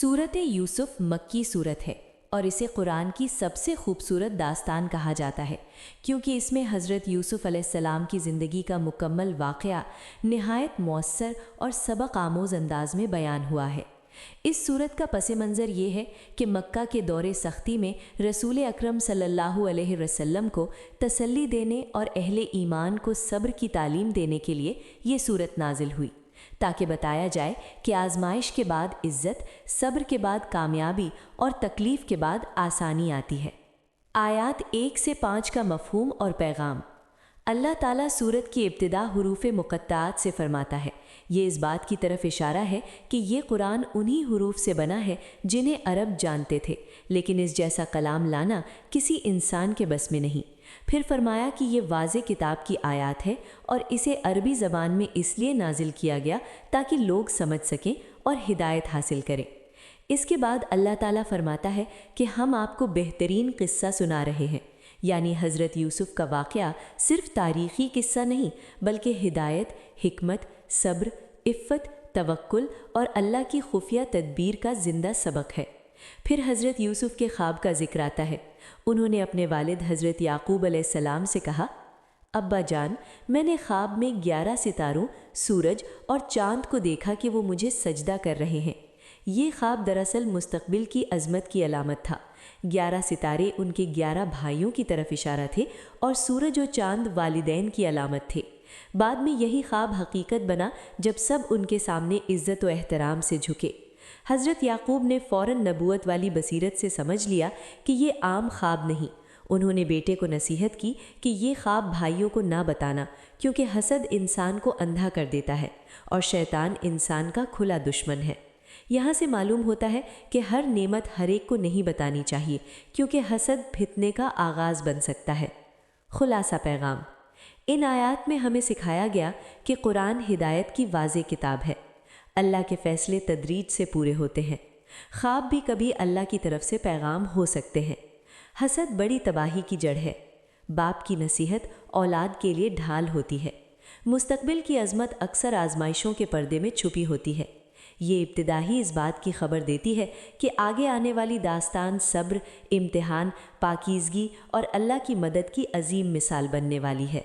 सूरत यूसुफ मक्की सूरत है और इसे कुरान की सबसे खूबसूरत दास्तान कहा जाता है क्योंकि इसमें हज़रत यूसुफ अलैहिस्सलाम की ज़िंदगी का मुकम्मल वाक़या निहायत मौसर और सबक आमोज़ अंदाज में बयान हुआ है। इस सूरत का पस मंज़र ये है कि मक्का के दौरे सख्ती में रसूल अकरम सल्लल्लाहु अलैहि वसल्लम को तसल्ली देने और अहले ईमान को सब्र की तालीम देने के लिए ये सूरत नाजिल हुई, ताकि बताया जाए कि आजमाइश के बाद इज़्ज़त, सब्र के बाद कामयाबी और तकलीफ़ के बाद आसानी आती है। आयात 1 से 5 का मफ़हूम और पैगाम। अल्लाह ताला सूरत की इब्तिदा हुरूफ़ मुक़त्ताअत से फरमाता है। ये इस बात की तरफ इशारा है कि ये कुरान उन्हीं हुरूफ से बना है जिन्हें अरब जानते थे, लेकिन इस जैसा कलाम लाना किसी इंसान के बस में नहीं। फिर फरमाया कि ये वाज़े किताब की आयात है और इसे अरबी ज़बान में इसलिए नाजिल किया गया ताकि लोग समझ सकें और हिदायत हासिल करें। इसके बाद अल्लाह ताला फरमाता है कि हम आपको बेहतरीन किस्सा सुना रहे हैं, यानी हज़रत यूसुफ का वाक़या सिर्फ़ तारीख़ी किस्सा नहीं बल्कि हिदायत, हिकमत, सब्र, इफ़्फ़त, तवक्कुल और अल्लाह की खुफिया तदबीर का ज़िंदा सबक है। फिर हज़रत यूसुफ के ख्वाब का जिक्र आता है। उन्होंने अपने वालिद हज़रत याकूब अलैहिस्सलाम से कहा, अब्बा जान, मैंने ख्वाब में 11 सितारों, सूरज और चाँद को देखा कि वो मुझे सजदा कर रहे हैं। ये ख्वाब दरअसल मुस्तकबिल की अज़मत की अलामत था। 11 सितारे उनके 11 भाइयों की तरफ इशारा थे और सूरज और चाँद वालिदैन की अलामत थे। बाद में यही ख्वाब हकीकत बना जब सब उनके सामने इज़्ज़त व एहतराम से झुके। हज़रत याकूब ने फ़ौरन नबूवत वाली बसीरत से समझ लिया कि ये आम ख्वाब नहीं। उन्होंने बेटे को नसीहत की कि ये ख्वाब भाइयों को ना बताना, क्योंकि हसद इंसान को अंधा कर देता है और शैतान इंसान का खुला दुश्मन है। यहाँ से मालूम होता है कि हर नेमत हर एक को नहीं बतानी चाहिए, क्योंकि हसद फितने का आगाज़ बन सकता है। खुलासा पैगाम। इन आयात में हमें सिखाया गया कि कुरान हिदायत की वाज़े किताब है। अल्लाह के फ़ैसले तदरीज से पूरे होते हैं। ख्वाब भी कभी अल्लाह की तरफ से पैगाम हो सकते हैं। हसद बड़ी तबाही की जड़ है। बाप की नसीहत औलाद के लिए ढाल होती है। मुस्तकबिल की अज़मत अक्सर आजमाइशों के पर्दे में छुपी होती है। ये इब्तिदा ही इस बात की खबर देती है कि आगे आने वाली दास्तान सब्र, इम्तिहान, पाकीज़गी और अल्लाह की मदद की अजीम मिसाल बनने वाली है।